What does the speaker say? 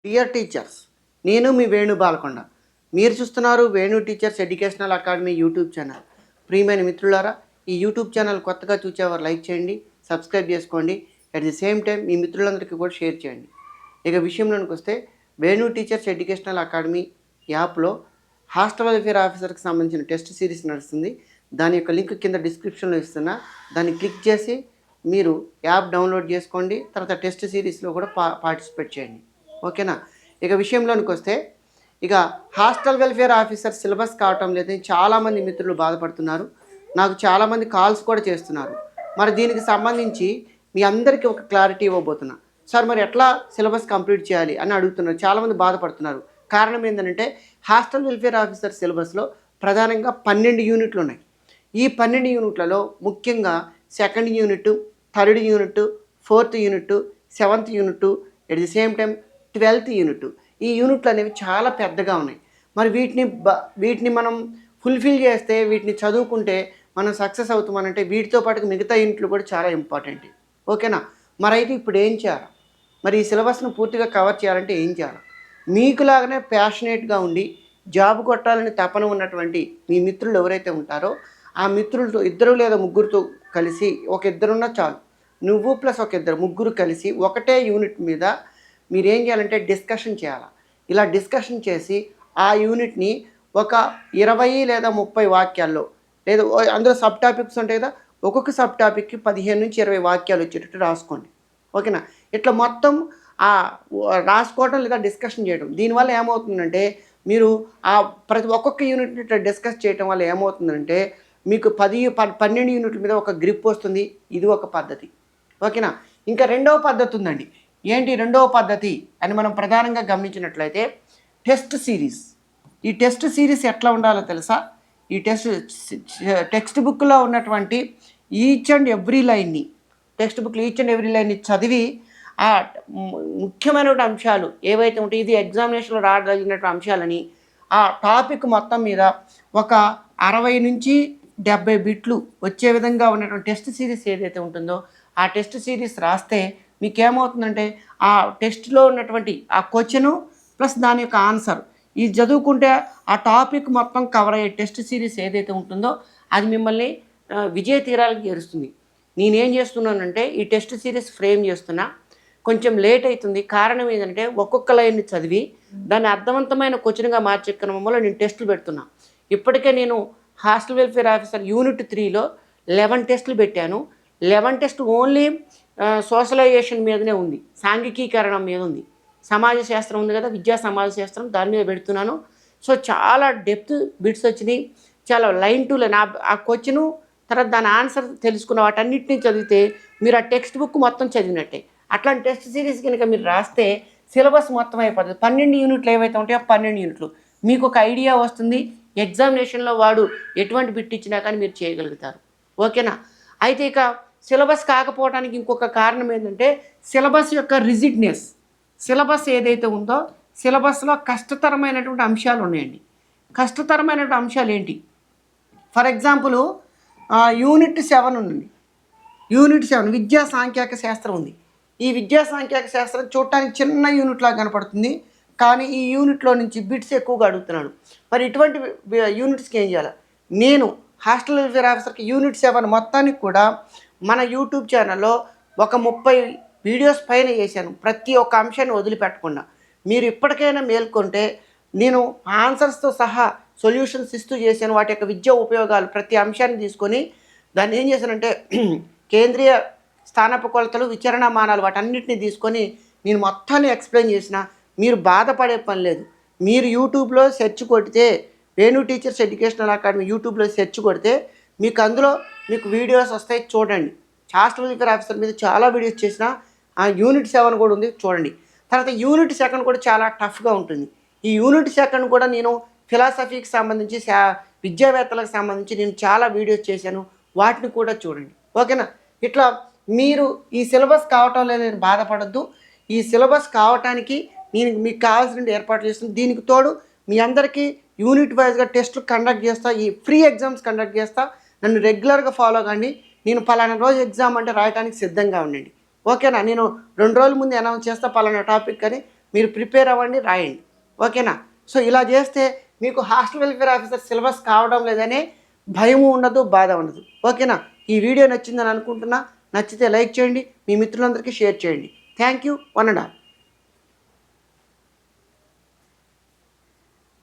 Dear teachers, నేను మీ వేణు బాలకొండ. మీరు చూస్తున్నారు Venu teachers educational academy YouTube channel. ప్రియమైన మిత్రులారా, ఈ యూట్యూబ్ ఛానల్ కొత్తగా చూసేవారు లైక్ చేయండి, సబ్స్క్రైబ్ చేసుకోండి. అట్ ది సేమ్ టైం మీ మిత్రులందరికీ కూడా షేర్ చేయండి. ఇక విషయంలోనికి వస్తే, వేణు టీచర్స్ ఎడ్యుకేషనల్ అకాడమీ యాప్లో హాస్టల్ వెల్ఫేర్ ఆఫీసర్కి సంబంధించిన టెస్ట్ సిరీస్ నడుస్తుంది. దాని యొక్క లింక్ కింద డిస్క్రిప్షన్లో ఇస్తున్నా. దాన్ని క్లిక్ చేసి మీరు యాప్ డౌన్లోడ్ చేసుకోండి. తర్వాత టెస్ట్ సిరీస్లో కూడా పార్టిసిపేట్ చేయండి. ఓకేనా? ఇక విషయంలోనికి వస్తే, ఇక హాస్టల్ వెల్ఫేర్ ఆఫీసర్ సిలబస్ కావటం లేదని చాలామంది మిత్రులు బాధపడుతున్నారు. నాకు చాలామంది కాల్స్ కూడా చేస్తున్నారు. మరి దీనికి సంబంధించి మీ అందరికీ ఒక క్లారిటీ ఇవ్వబోతున్నా. సార్, మరి ఎట్లా సిలబస్ కంప్లీట్ చేయాలి అని అడుగుతున్నారు. చాలామంది బాధపడుతున్నారు. కారణం ఏంటంటే, హాస్టల్ వెల్ఫేర్ ఆఫీసర్ సిలబస్లో ప్రధానంగా 12 యూనిట్లు ఉన్నాయి. ఈ 12 యూనిట్లలో ముఖ్యంగా second unit, third unit, fourth unit, seventh unit, at the same time 12th unit. ఈ యూనిట్లు అనేవి చాలా పెద్దగా ఉన్నాయి. మరి వీటిని మనం ఫుల్ఫిల్ చేస్తే, వీటిని చదువుకుంటే మనం సక్సెస్ అవుతామనంటే వీటితో పాటు మిగతా యూనిట్లు కూడా చాలా ఇంపార్టెంట్. ఓకేనా? మరి అయితే ఇప్పుడు ఏం చేయాలి? మరి ఈ సిలబస్ను పూర్తిగా కవర్ చేయాలంటే ఏం చేయాలి? మీకులాగానే ప్యాషనేట్గా ఉండి జాబ్ కొట్టాలని తపన ఉన్నటువంటి మీ మిత్రులు ఎవరైతే ఉంటారో, ఆ మిత్రులతో ఇద్దరు లేదా ముగ్గురితో కలిసి, ఒక ఇద్దరున్నా చాలు, నువ్వు ప్లస్ ఒక ఇద్దరు ముగ్గురు కలిసి ఒకటే యూనిట్ మీద మీరేం చేయాలంటే డిస్కషన్ చేయాలి. ఇలా డిస్కషన్ చేసి ఆ యూనిట్ని ఒక 20 లేదా 30 వాక్యాల్లో, లేదా అందులో సబ్ టాపిక్స్ ఉంటాయి కదా, ఒక్కొక్క సబ్ టాపిక్కి 15 నుంచి 20 వాక్యాలు వచ్చేటట్టు రాసుకోండి. ఓకేనా? ఇట్లా మొత్తం రాసుకోవడం లేదా డిస్కషన్ చేయడం. దీనివల్ల ఏమవుతుందంటే, మీరు ఒక్కొక్క యూనిట్ని ఇట్లా డిస్కస్ చేయడం వల్ల ఏమవుతుందంటే, మీకు 12 యూనిట్ల మీద ఒక గ్రిప్ వస్తుంది. ఇది ఒక పద్ధతి. ఓకేనా? ఇంకా రెండవ పద్ధతి ఉందండి. ఏంటి రెండవ పద్ధతి అని మనం ప్రధానంగా గమనించినట్లయితే, టెస్ట్ సిరీస్. ఈ టెస్ట్ సిరీస్ ఎట్లా ఉండాలో తెలుసా? ఈ టెక్స్ట్ బుక్లో ఉన్నటువంటి ఈచ్ అండ్ ఎవ్రీ లైన్ని, టెక్స్ట్ బుక్లో ఈచ్ అండ్ ఎవ్రీ లైన్ని చదివి ఆ ముఖ్యమైనటువంటి అంశాలు ఏవైతే ఉంటాయి, ఇది ఎగ్జామినేషన్లో రాగలిగినటువంటి అంశాలని ఆ టాపిక్ మొత్తం మీద ఒక 60 నుంచి 70 బిట్లు వచ్చే విధంగా ఉన్నటువంటి టెస్ట్ సిరీస్ ఏదైతే ఉంటుందో, ఆ టెస్ట్ సిరీస్ రాస్తే మీకేమవుతుందంటే, ఆ టెస్ట్లో ఉన్నటువంటి ఆ క్వశ్చను ప్లస్ దాని యొక్క ఆన్సర్ ఇది చదువుకుంటే ఆ టాపిక్ మొత్తం కవర్ అయ్యే టెస్ట్ సిరీస్ ఏదైతే ఉంటుందో అది మిమ్మల్ని విజయ తీరాలకు చేరుస్తుంది. నేనేం చేస్తున్నానంటే, ఈ టెస్ట్ సిరీస్ ఫ్రేమ్ చేస్తున్నా. కొంచెం లేట్ అవుతుంది. కారణం ఏంటంటే, ఒక్కొక్క లైన్ని చదివి దాన్ని అర్థవంతమైన క్వశ్చన్గా మార్చే క్రమంలో నేను టెస్టులు పెడుతున్నా. ఇప్పటికే నేను హాస్టల్ వెల్ఫేర్ ఆఫీసర్ యూనిట్ 3లో 11 టెస్టులు పెట్టాను. 11 టెస్ట్ ఓన్లీ సోషలైజేషన్ మీదనే ఉంది, సాంఘికీకరణం మీద ఉంది. సమాజ శాస్త్రం ఉంది కదా, విద్యా సమాజ శాస్త్రం, దాని మీద పెడుతున్నాను. సో చాలా డెప్త్ బిట్స్ వచ్చినాయి. చాలా లైన్ టు లైన్ ఆ క్వశ్చను తర్వాత దాని ఆన్సర్ తెలుసుకున్న వాటన్నిటిని చదివితే మీరు ఆ టెక్స్ట్ బుక్ మొత్తం చదివినట్టే. అట్లాంటి టెస్ట్ సిరీస్ కనుక మీరు రాస్తే సిలబస్ మొత్తం అయిపోతుంది. 12 యూనిట్లు ఏవైతే ఉంటాయో 12 యూనిట్లు మీకు ఒక ఐడియా వస్తుంది. ఎగ్జామినేషన్లో వాడు ఎటువంటి బిట్ ఇచ్చినా కానీ మీరు చేయగలుగుతారు. ఓకేనా? అయితే ఇక సిలబస్ కాకపోవడానికి ఇంకొక కారణం ఏంటంటే, సిలబస్ యొక్క రిజిడ్నెస్. సిలబస్ ఏదైతే ఉందో సిలబస్లో కష్టతరమైనటువంటి అంశాలు ఉన్నాయండి. కష్టతరమైనటువంటి అంశాలు ఏంటి? ఫర్ ఎగ్జాంపుల్ యూనిట్ 7 ఉంది. యూనిట్ 7 విద్యా సాంఖ్యక శాస్త్రం ఉంది. ఈ విద్యా సాంఖ్యక శాస్త్రం చూడటానికి చిన్న యూనిట్లా కనపడుతుంది, కానీ ఈ యూనిట్లో నుంచి బిట్స్ ఎక్కువగా అడుగుతున్నాడు. మరి ఇటువంటి యూనిట్స్కి ఏం చేయాలి? నేను హాస్టల్ వెల్ఫేర్ ఆఫీసర్కి యూనిట్ 7 మొత్తానికి కూడా మన యూట్యూబ్ ఛానల్లో ఒక 30 వీడియోస్ పైన చేశాను, ప్రతి ఒక్క అంశాన్ని వదిలిపెట్టకుండా. మీరు ఇప్పటికైనా మేల్కొంటే, నేను ఆన్సర్స్తో సహా సొల్యూషన్స్ ఇస్తూ చేశాను. వాటి యొక్క విద్యా ఉపయోగాలు ప్రతి అంశాన్ని తీసుకొని దాన్ని ఏం చేశానంటే, కేంద్రీయ స్థానపు కొలతలు, విచరణమానాలు వాటన్నిటిని తీసుకొని నేను మొత్తాన్ని ఎక్స్ప్లెయిన్ చేసిన. మీరు బాధపడే పని లేదు. మీరు యూట్యూబ్లో సెర్చ్ కొడితే, వేణు టీచర్స్ ఎడ్యుకేషనల్ అకాడమీ యూట్యూబ్లో సెర్చ్ కొడితే మీకు అందులో వీడియోస్ వస్తాయి, చూడండి. హాస్టల్ వెల్ఫేర్ ఆఫీసర్ మీద చాలా వీడియోస్ చేసిన. ఆ యూనిట్ 7 కూడా ఉంది, చూడండి. తర్వాత యూనిట్ 2 కూడా చాలా టఫ్గా ఉంటుంది. ఈ యూనిట్ 2 కూడా నేను ఫిలాసఫీకి సంబంధించి, విద్యావేత్తలకు సంబంధించి నేను చాలా వీడియోస్ చేశాను, వాటిని కూడా చూడండి. ఓకేనా? ఇట్లా మీరు ఈ సిలబస్ కావటం లేదని బాధపడద్దు. ఈ సిలబస్ కావటానికి నేను మీకు కావాల్సిన ఏర్పాట్లు చేస్తాను. దీనికి తోడు మీ అందరికీ యూనిట్ వైజ్గా టెస్టులు కండక్ట్ చేస్తా, ఈ ఫ్రీ ఎగ్జామ్స్ కండక్ట్ చేస్తా. నన్ను రెగ్యులర్గా ఫాలో కండి. నేను పలానా రోజు ఎగ్జామ్ అంటే రాయడానికి సిద్ధంగా ఉండండి. ఓకేనా? నేను 2 రోజుల ముందు అనౌన్స్ చేస్తా పలానా టాపిక్ అని. మీరు ప్రిపేర్ అవ్వండి, రాయండి. ఓకేనా? సో ఇలా చేస్తే మీకు హాస్టల్ వెల్ఫేర్ ఆఫీసర్ సిలబస్ కావడం లేదనే భయము ఉండదు, బాధ ఉండదు. ఓకేనా? ఈ వీడియో నచ్చిందని అనుకుంటున్నా. నచ్చితే లైక్ చేయండి, మీ మిత్రులందరికీ షేర్ చేయండి. Thank you, one and all.